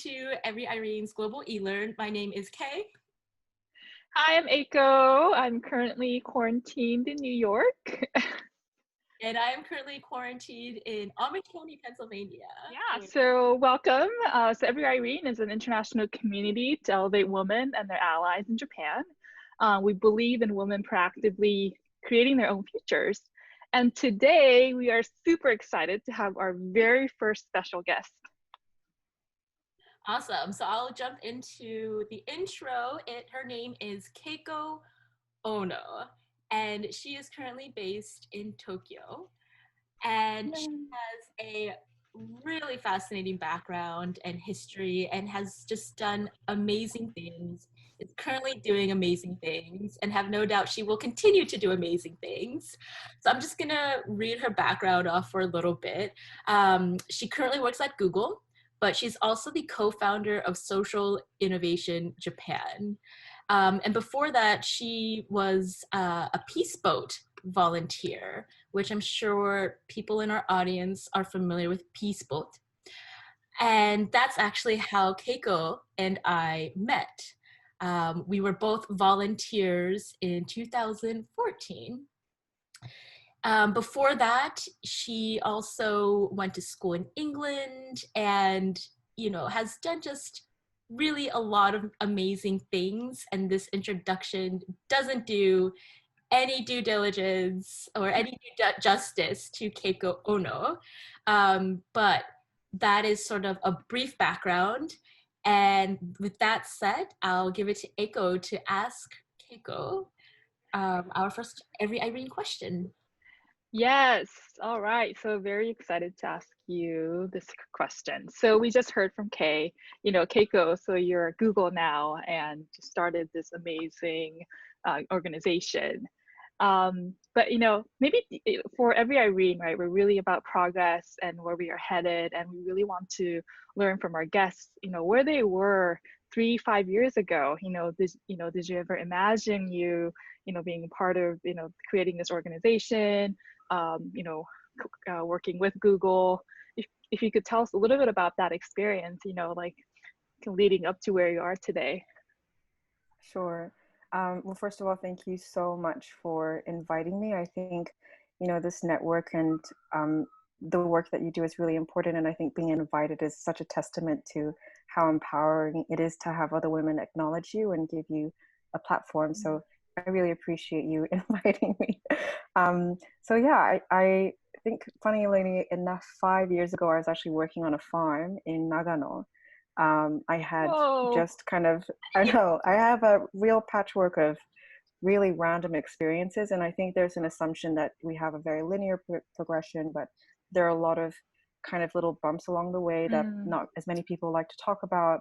to Every Irene's Global eLearn. My name is Kay. Hi, I'm Keiko. I'm currently quarantined in New York. And I am currently quarantined in Amish County, Pennsylvania. Yeah, so welcome. So Every Irene is an international community to elevate women and their allies in Japan. We believe in women proactively creating their own futures. And today we are super excited to have our very first special guest. Awesome. So I'll jump into the intro. Her name is Keiko Ono, and she is currently based in Tokyo. And she has a really fascinating background and history and has just done amazing things, is currently doing amazing things, and have no doubt she will continue to do amazing things. So I'm just gonna read her background off for a little bit. She currently works at Google, but she's also the co-founder of Social Innovation Japan. And before that, she was a Peace Boat volunteer, which I'm sure people in our audience are familiar with Peace Boat. And that's actually how Keiko and I met. We were both volunteers in 2014. Before that, she also went to school in England and, has done just really a lot of amazing things. And this introduction doesn't do any due diligence or any justice to Keiko Ono. But that is sort of a brief background. And with that said, I'll give it to Eiko to ask Keiko our first Every Irene question. Yes, all right. So very excited to ask you this question. So we just heard from Kay, Keiko, so you're at Google now and started this amazing organization. But maybe for Every Irene, right, we're really about progress and where we are headed, and we really want to learn from our guests, where they were 3-5 years ago. Did you ever imagine being part of creating this organization, working with Google? If you could tell us a little bit about that experience, like leading up to where you are today. Sure. Well, first of all, thank you so much for inviting me. I think, this network and the work that you do is really important. And I think being invited is such a testament to how empowering it is to have other women acknowledge you and give you a platform. So I really appreciate you inviting me. So yeah, I think funnily enough, 5 years ago, I was actually working on a farm in Nagano. I had just kind of, I have a real patchwork of really random experiences. And I think there's an assumption that we have a very linear progression, but there are a lot of kind of little bumps along the way that not as many people like to talk about.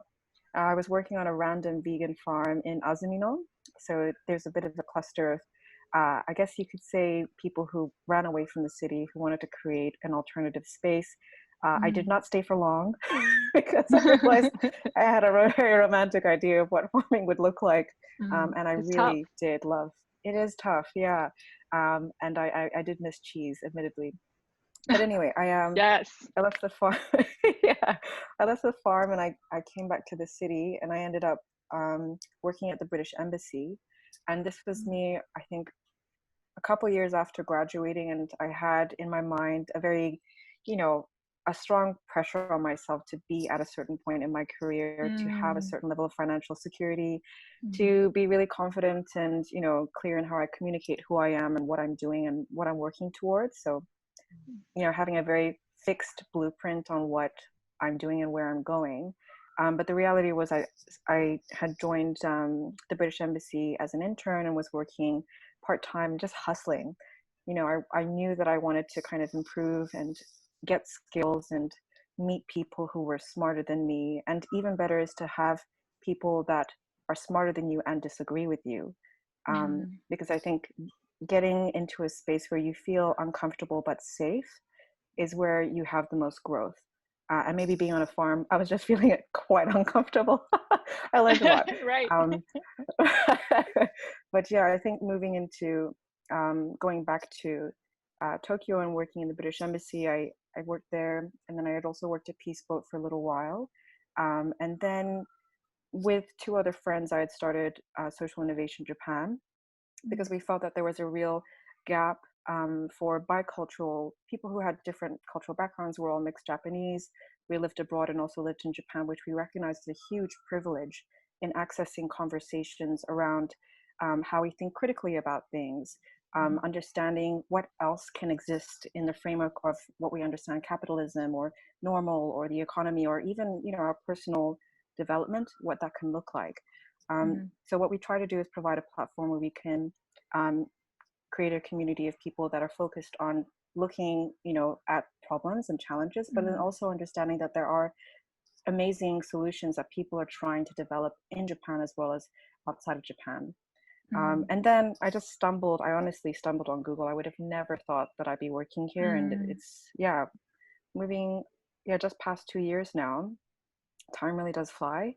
I was working on a random vegan farm in Azumino. So there's a bit of a cluster of, I guess you could say, people who ran away from the city, who wanted to create an alternative space. I did not stay for long because I realized I had a very romantic idea of what farming would look like. And I really did love it. Is tough, yeah. And I did miss cheese, admittedly. But anyway, I left the farm. Yeah, I left the farm and I came back to the city, and I ended up working at the British Embassy. And this was me, I think, a couple years after graduating, and I had in my mind a very, a strong pressure on myself to be at a certain point in my career, to have a certain level of financial security, to be really confident and, clear in how I communicate who I am and what I'm doing and what I'm working towards. So, having a very fixed blueprint on what I'm doing and where I'm going. But the reality was I had joined the British Embassy as an intern and was working part-time, just hustling. I knew that I wanted to kind of improve and get skills and meet people who were smarter than me. And even better is to have people that are smarter than you and disagree with you. Because I think getting into a space where you feel uncomfortable but safe is where you have the most growth. And maybe being on a farm, I was just feeling quite uncomfortable. I learned a lot. Right. But yeah, I think moving into going back to Tokyo and working in the British Embassy, I worked there, and then I had also worked at Peace Boat for a little while. And then with two other friends, I had started Social Innovation Japan because we felt that there was a real gap for bicultural people who had different cultural backgrounds. We're all mixed Japanese. We lived abroad and also lived in Japan, which we recognized as a huge privilege in accessing conversations around how we think critically about things, understanding what else can exist in the framework of what we understand capitalism or normal or the economy or even, you know, our personal development, what that can look like. So what we try to do is provide a platform where we can create a community of people that are focused on looking, you know, at problems and challenges, but then also understanding that there are amazing solutions that people are trying to develop in Japan as well as outside of Japan. And then I honestly stumbled on Google. I would have never thought that I'd be working here. And it's, moving, just past 2 years now. Time really does fly.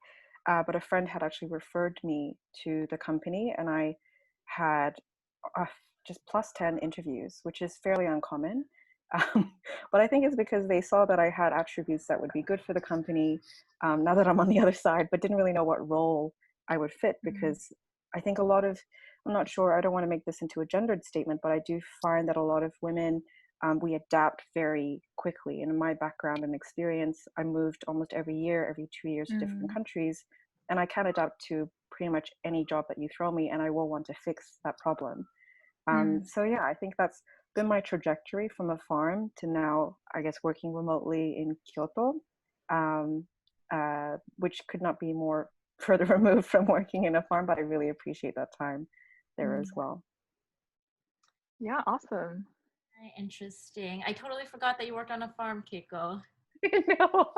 But a friend had actually referred me to the company, and I had just +10 interviews, which is fairly uncommon. But I think it's because they saw that I had attributes that would be good for the company now that I'm on the other side, but didn't really know what role I would fit, because I think I'm not sure, I don't want to make this into a gendered statement, but I do find that a lot of women, we adapt very quickly. And in my background and experience, I moved almost every year, every 2 years to different countries, and I can adapt to pretty much any job that you throw me, and I will want to fix that problem. So yeah, I think that's been my trajectory from a farm to now, I guess, working remotely in Kyoto, which could not be more further removed from working in a farm, but I really appreciate that time there as well. Yeah, awesome. Very interesting. I totally forgot that you worked on a farm, Keiko. No.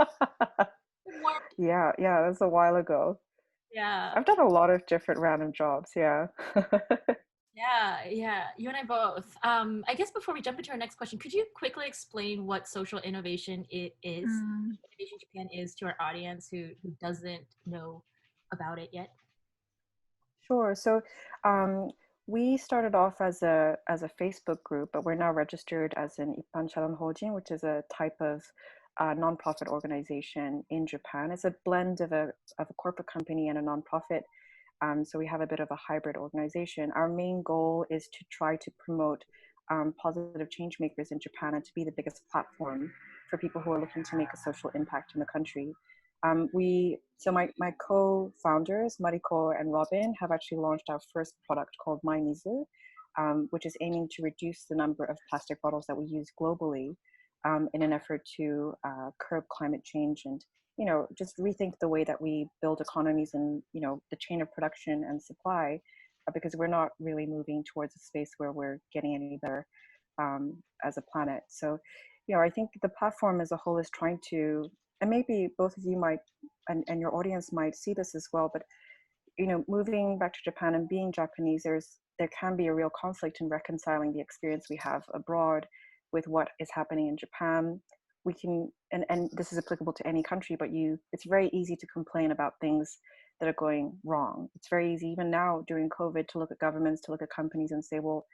Yeah, that's a while ago. Yeah. I've done a lot of different random jobs, yeah. Yeah, you and I both. I guess before we jump into our next question, could you quickly explain what social innovation Innovation Japan is to our audience who doesn't know about it yet? Sure. So we started off as a Facebook group, but we're now registered as an Ippan Charan Hojin, which is a type of nonprofit organization in Japan. It's a blend of a corporate company and a nonprofit. So we have a bit of a hybrid organization. Our main goal is to try to promote positive change makers in Japan and to be the biggest platform for people who are looking to make a social impact in the country. So my co-founders, Mariko and Robin, have actually launched our first product called My Mizu, which is aiming to reduce the number of plastic bottles that we use globally in an effort to curb climate change and, you know, just rethink the way that we build economies and, you know, the chain of production and supply, because we're not really moving towards a space where we're getting any better as a planet. So, you know, I think the platform as a whole is trying to, and maybe both of you might, and your audience might see this as well, but, you know, moving back to Japan and being Japanese, there can be a real conflict in reconciling the experience we have abroad with what is happening in Japan. We can, and this is applicable to any country, but it's very easy to complain about things that are going wrong. It's very easy, even now during COVID, to look at governments, to look at companies and say, well,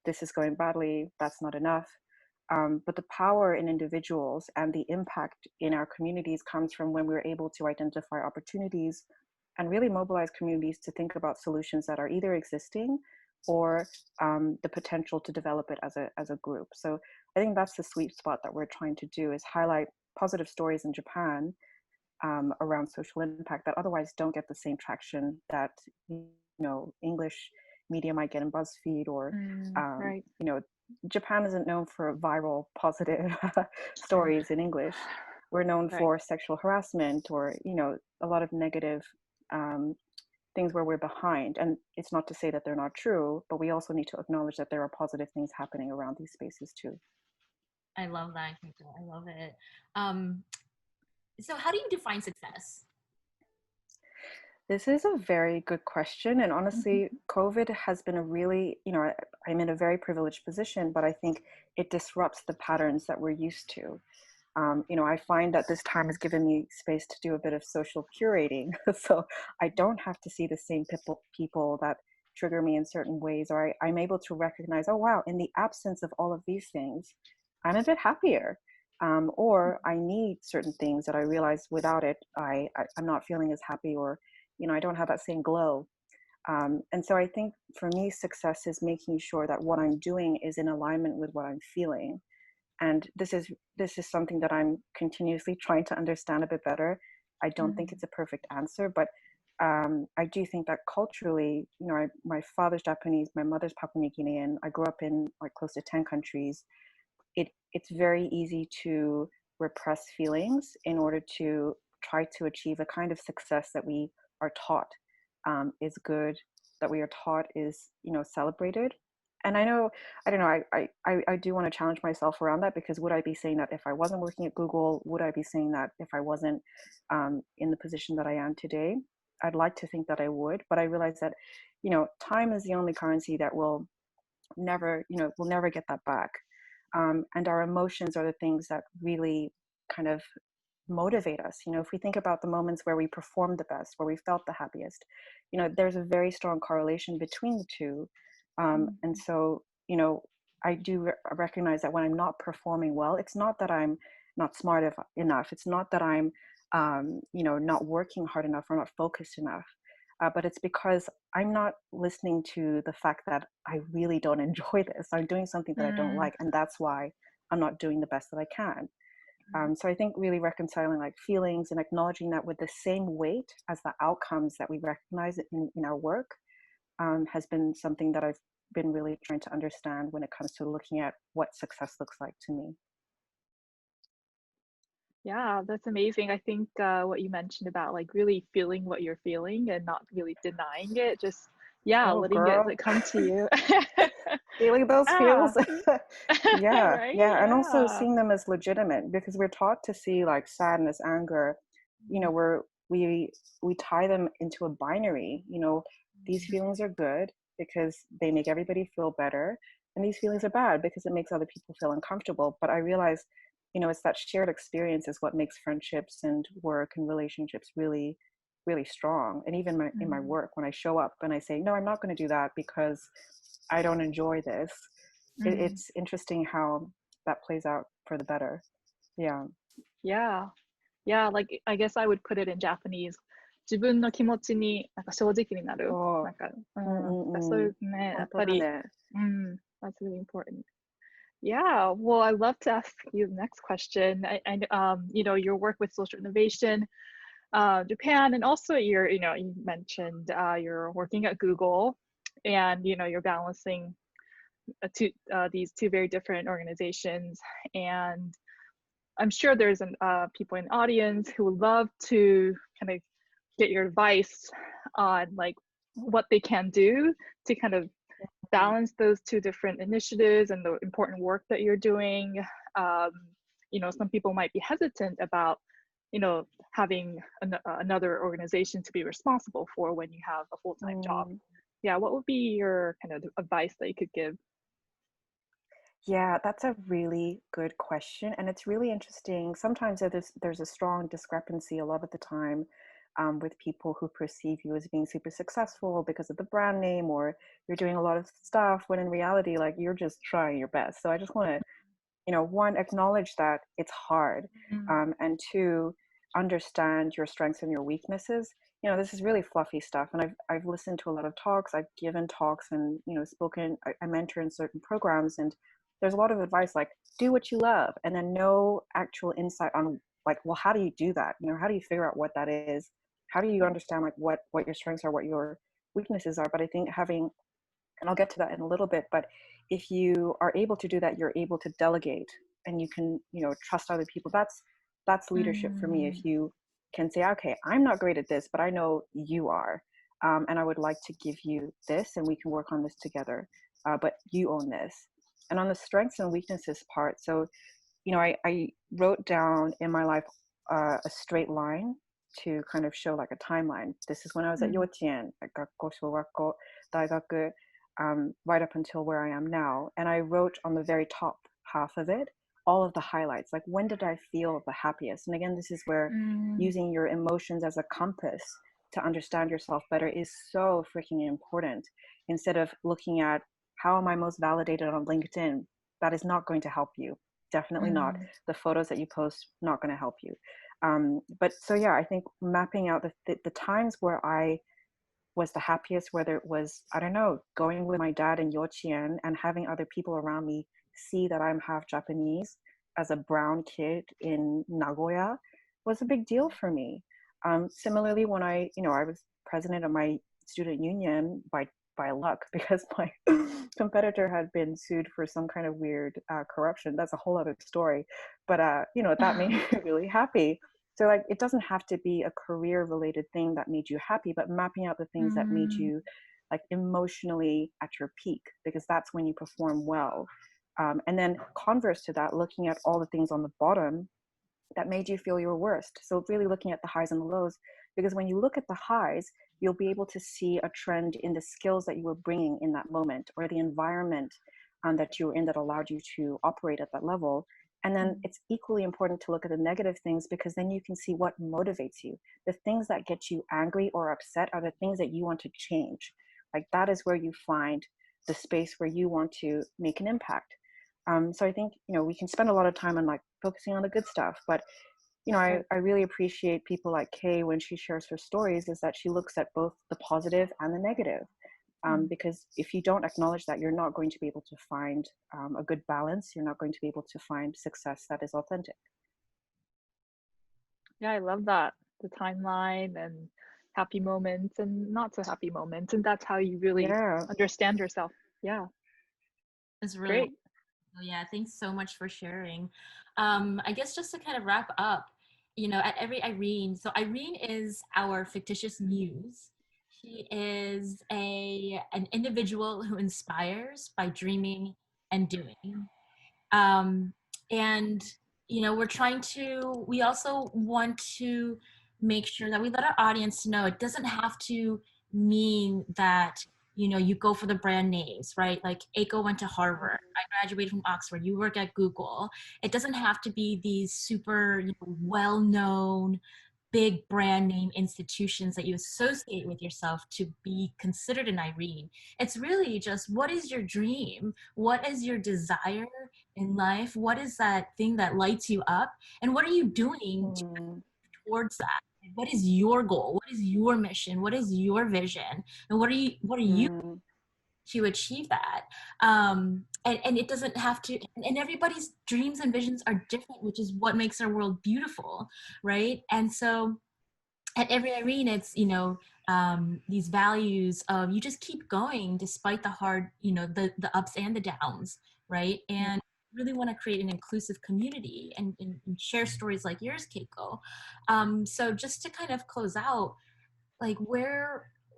this is going badly, that's not enough. But the power in individuals and the impact in our communities comes from when we're able to identify opportunities and really mobilize communities to think about solutions that are either existing or the potential to develop it as a group. So I think that's the sweet spot that we're trying to do, is highlight positive stories in Japan around social impact that otherwise don't get the same traction that, you know, English media might get in BuzzFeed or, right. you know, Japan isn't known for viral positive stories in English. We're known for sexual harassment or, you know, a lot of negative things where we're behind. And it's not to say that they're not true, but we also need to acknowledge that there are positive things happening around these spaces too. I love that, Keiko. I love it. So how do you define success? This is a very good question. And honestly, COVID has been a really, you know, I'm in a very privileged position, but I think it disrupts the patterns that we're used to. You know, I find that this time has given me space to do a bit of social curating. So I don't have to see the same people that trigger me in certain ways, or I'm able to recognize, oh, wow, in the absence of all of these things, I'm a bit happier. or I need certain things that I realize without it, I'm not feeling as happy, or, I don't have that same glow. And so I think for me, success is making sure that what I'm doing is in alignment with what I'm feeling. And this is something that I'm continuously trying to understand a bit better. I don't think it's a perfect answer, but I do think that culturally, my father's Japanese, my mother's Papua New Guinean. I grew up in like close to 10 countries. It's very easy to repress feelings in order to try to achieve a kind of success that we are taught is good, that we are taught is, celebrated. And I don't know, I do want to challenge myself around that, because would I be saying that if I wasn't working at Google? Would I be saying that if I wasn't in the position that I am today? I'd like to think that I would, but I realize that, time is the only currency that will never, we'll never get that back. And our emotions are the things that really kind of motivate us. If we think about the moments where we performed the best, where we felt the happiest, there's a very strong correlation between the two. And so, I do recognize that when I'm not performing well, it's not that I'm not smart enough. It's not that I'm, not working hard enough or not focused enough. But it's because I'm not listening to the fact that I really don't enjoy this. I'm doing something that I don't like, and that's why I'm not doing the best that I can. So I think really reconciling like feelings and acknowledging that with the same weight as the outcomes that we recognize in our work has been something that I've been really trying to understand when it comes to looking at what success looks like to me. Yeah, that's amazing. I think what you mentioned about like really feeling what you're feeling and not really denying it, just Oh, letting it girl. like come to you. Feeling those Yeah, feels. Yeah, right? yeah. And also Yeah. seeing them as legitimate, because we're taught to see like sadness, anger, we tie them into a binary. These feelings are good because they make everybody feel better, and these feelings are bad because it makes other people feel uncomfortable. But I realize, it's that shared experience is what makes friendships and work and relationships really, really strong. And even in my work, when I show up and I say, no, I'm not going to do that because I don't enjoy this, it's interesting how that plays out for the better. Yeah. Yeah. Yeah, like I guess I would put it in Japanese. 自分の気持ちになんか正直になる。Oh, なんか、そういうんうんうん。うね、やっ本当ぱり、だね。that's really important. Yeah, well, I'd love to ask you the next question. Your work with social innovation, Japan, and also you mentioned you're working at Google, and you're balancing these two very different organizations. And I'm sure there's people in the audience who would love to kind of get your advice on like what they can do to kind of balance those two different initiatives and the important work that you're doing. Some people might be hesitant about, having another organization to be responsible for when you have a full-time job. Yeah, what would be your kind of advice that you could give? Yeah, that's a really good question. And it's really interesting. Sometimes there's a strong discrepancy a lot of the time with people who perceive you as being super successful because of the brand name, or you're doing a lot of stuff, when in reality, like, you're just trying your best. So I just want to, one, acknowledge that it's hard, and two, understand your strengths and your weaknesses. This is really fluffy stuff, and I've listened to a lot of talks. I've given talks and spoken. I mentor in certain programs, and there's a lot of advice like, do what you love, and then no actual insight on like, well, how do you do that? How do you figure out what that is? How do you understand like what your strengths are, what your weaknesses are? But I think having, and I'll get to that in a little bit, but if you are able to do that, you're able to delegate, and you can trust other people. That's leadership for me. If you can say, okay, I'm not great at this, but I know you are, and I would like to give you this, and we can work on this together, but you own this. And on the strengths and weaknesses part, so I wrote down in my life a straight line to kind of show like a timeline. This is when I was at Yochien, at Gakko, Shogakko, Daigaku, right up until where I am now. And I wrote on the very top half of it all of the highlights, like, when did I feel the happiest? And again, this is where using your emotions as a compass to understand yourself better is so freaking important. Instead of looking at how am I most validated on LinkedIn, that is not going to help you. Definitely not. The photos that you post, not going to help you. But so yeah, I think mapping out the times where I was the happiest, whether it was, I don't know, going with my dad in Yochien and having other people around me see that I'm half Japanese as a brown kid in Nagoya, was a big deal for me. Similarly, when I was president of my student union by luck, because my competitor had been sued for some kind of weird corruption. That's a whole other story. But that made me really happy. So like, it doesn't have to be a career related thing that made you happy, but mapping out the things that made you like emotionally at your peak, because that's when you perform well. And then converse to that, looking at all the things on the bottom that made you feel your worst. So really looking at the highs and the lows, because when you look at the highs, you'll be able to see a trend in the skills that you were bringing in that moment, or the environment that you were in that allowed you to operate at that level. And then it's equally important to look at the negative things, because then you can see what motivates you. The things that get you angry or upset are the things that you want to change. Like, that is where you find the space where you want to make an impact. So I think, we can spend a lot of time on like focusing on the good stuff, but I really appreciate people like Kay when she shares her stories, is that she looks at both the positive and the negative. Because if you don't acknowledge that, you're not going to be able to find a good balance. You're not going to be able to find success that is authentic. Yeah, I love that. The timeline and happy moments and not so happy moments. And that's how you really understand yourself. Yeah. It's really great. Yeah, thanks so much for sharing. I guess just to kind of wrap up, at every IRENE, so IRENE is our fictitious muse. She is an individual who inspires by dreaming and doing. And, we also want to make sure that we let our audience know it doesn't have to mean that, you go for the brand names, right? Like Eiko went to Harvard, I graduated from Oxford, you work at Google. It doesn't have to be these super well-known, big brand name institutions that you associate with yourself to be considered an IRENE. It's really just, what is your dream? What is your desire in life? What is that thing that lights you up? And what are you doing towards that? What is your goal? What is your mission? What is your vision? And what are you to achieve that? And it doesn't have to, and everybody's dreams and visions are different, which is what makes our world beautiful, right? And so at every IRENE, it's, these values of you just keep going despite the hard, the ups and the downs, right? And really want to create an inclusive community and share stories like yours, Keiko. So just to kind of close out, like,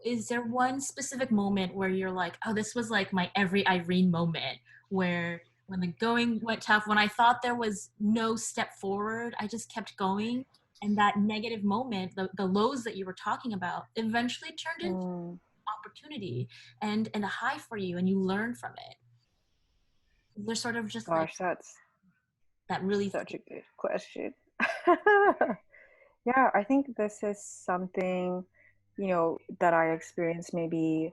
is there one specific moment where you're like, oh, this was like my every IRENE moment, where when the going went tough, when I thought there was no step forward, I just kept going, and that negative moment, the lows that you were talking about, eventually turned into opportunity and a high for you, and you learn from it? There's sort of just that's that really such a good question. Yeah, I think this is something, that I experienced maybe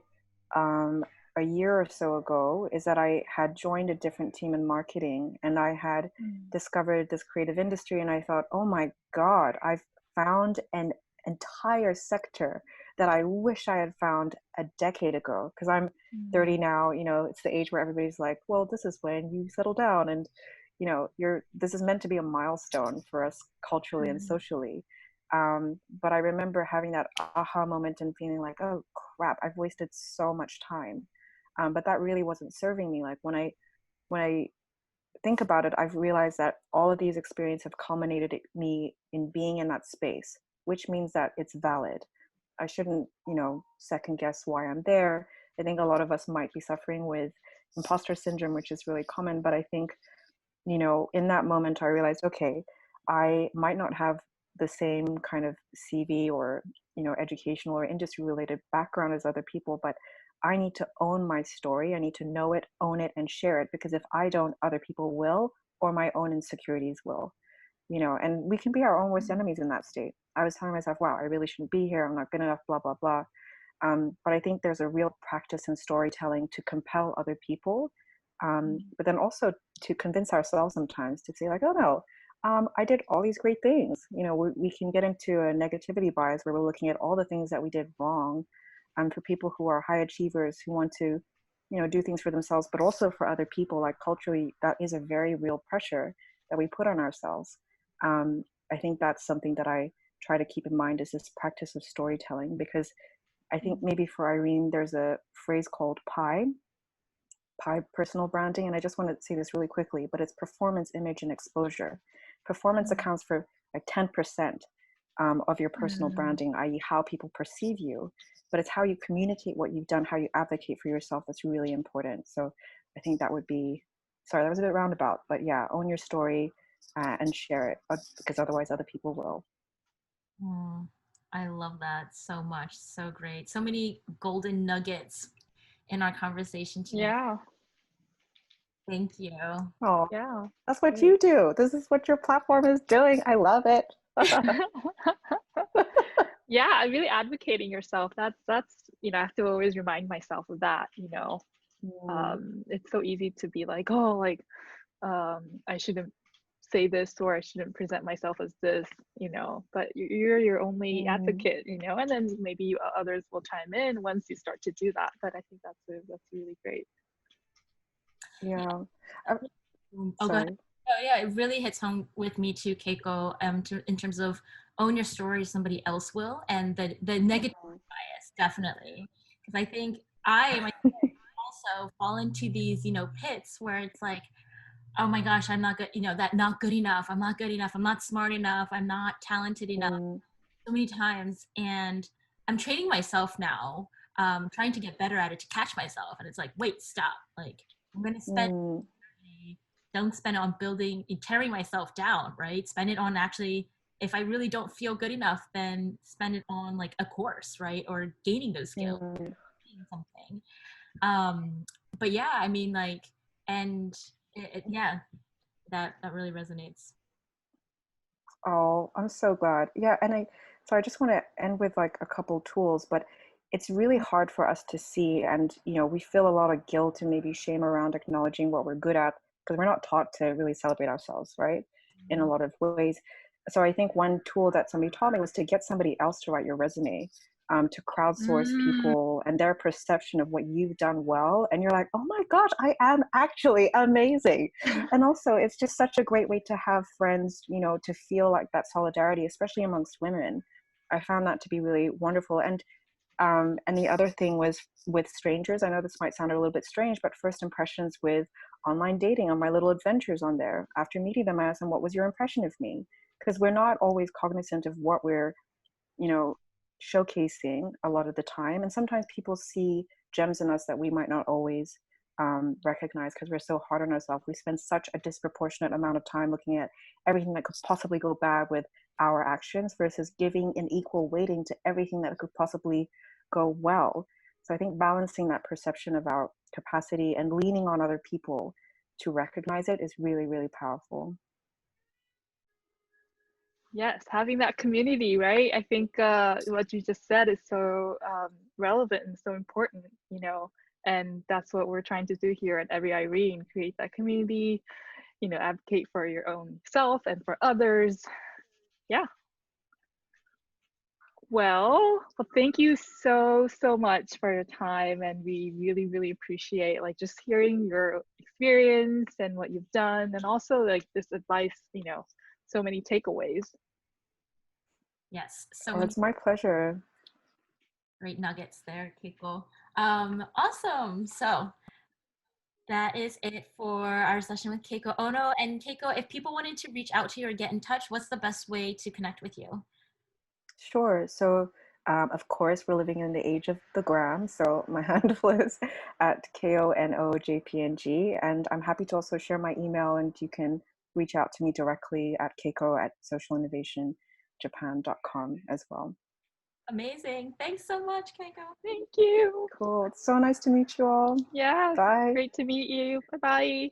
a year or so ago, is that I had joined a different team in marketing, and I had discovered this creative industry, and I thought, oh my God, I've found an entire sector that I wish I had found a decade ago, because I'm 30 now. It's the age where everybody's like, well, this is when you settle down, and this is meant to be a milestone for us culturally and socially. But I remember having that aha moment and feeling like, oh crap, I've wasted so much time. But that really wasn't serving me. Like, when I think about it, I've realized that all of these experiences have culminated me in being in that space, which means that it's valid. I shouldn't, second guess why I'm there. I think a lot of us might be suffering with imposter syndrome, which is really common. But I think, in that moment, I realized, okay, I might not have the same kind of CV or, educational or industry related background as other people, but I need to own my story. I need to know it, own it, and share it, because if I don't, other people will, or my own insecurities will, and we can be our own worst enemies in that state. I was telling myself, wow, I really shouldn't be here. I'm not good enough, blah, blah, blah. But I think there's a real practice in storytelling to compel other people but then also to convince ourselves sometimes to say like, oh no, I did all these great things. You know, we can get into a negativity bias where we're looking at all the things that we did wrong. For people who are high achievers who want to, you know, do things for themselves, but also for other people, like culturally, that is a very real pressure that we put on ourselves. I think that's something that I try to keep in mind, is this practice of storytelling, because I think maybe for Irene, there's a phrase called PI personal branding. And I just want to say this really quickly, but it's performance, image, and exposure. Performance accounts for like 10% of your personal branding, i.e. how people perceive you. But it's how you communicate what you've done, how you advocate for yourself, that's really important. So I think that would be, sorry, that was a bit roundabout, but yeah, own your story and share it, because otherwise other people will. I love that so much. So great. So many golden nuggets in our conversation today. Yeah. Thank you. Oh, Yeah. that's what you do. This is what your platform is doing. I love it. Yeah, really advocating yourself. That's you know, I have to always remind myself of that, you know. It's so easy to be like, oh, like I shouldn't say this, or I shouldn't present myself as this, you know, but you're your only advocate, you know, and then maybe others will chime in once you start to do that. But I think that's really great. Yeah. Go ahead. Oh yeah, it really hits home with me too, Keiko, in terms of own your story, somebody else will, and the negative bias, definitely. Because I think I myself also fall into these, you know, pits where it's like, oh my gosh, I'm not good, you know, that not good enough, I'm not good enough, I'm not smart enough, I'm not talented enough, so many times. And I'm training myself now, trying to get better at it, to catch myself. And it's like, wait, stop. Like, I'm going to spend, don't spend it on building, tearing myself down, right? Spend it on actually, if I really don't feel good enough, then spend it on like a course, right? Or gaining those skills, something. But yeah, I mean, like, and yeah, that really resonates. Oh, I'm so glad. Yeah, and I just want to end with like a couple tools, but it's really hard for us to see, and you know, we feel a lot of guilt and maybe shame around acknowledging what we're good at, because we're not taught to really celebrate ourselves, right? In a lot of ways. So I think one tool that somebody taught me was to get somebody else to write your resume, to crowdsource people and their perception of what you've done well. And you're like, oh my gosh, I am actually amazing. And also, it's just such a great way to have friends, you know, to feel like that solidarity, especially amongst women. I found that to be really wonderful. And the other thing was with strangers. I know this might sound a little bit strange, but first impressions with online dating, on my little adventures on there. After meeting them, I asked them, what was your impression of me? Because we're not always cognizant of what we're, you know, showcasing a lot of the time. And sometimes people see gems in us that we might not always recognize, because we're so hard on ourselves. We spend such a disproportionate amount of time looking at everything that could possibly go bad with our actions versus giving an equal weighting to everything that could possibly go well. So I think balancing that perception of our capacity and leaning on other people to recognize it is really, really powerful. Yes, having that community, right? I think what you just said is so relevant and so important, you know, and that's what we're trying to do here at Every Irene, create that community, you know, advocate for your own self and for others. Yeah. Well, thank you so much for your time, and we really appreciate like just hearing your experience and what you've done, and also like this advice, you know, so many takeaways. Yes, so Oh, it's my pleasure. great nuggets there, Keiko. Awesome. So that is it for our session with Keiko Ono. And Keiko, if people wanted to reach out to you or get in touch, what's the best way to connect with you? Sure. So, of course, we're living in the age of the gram. So my handle is at KONOJPNG. And I'm happy to also share my email, and you can reach out to me directly at keiko@socialinnovationjapan.com as well. Amazing. Thanks so much, Keiko. Thank you. Cool. It's so nice to meet you all. Yeah, Bye. great to meet you. Bye-bye.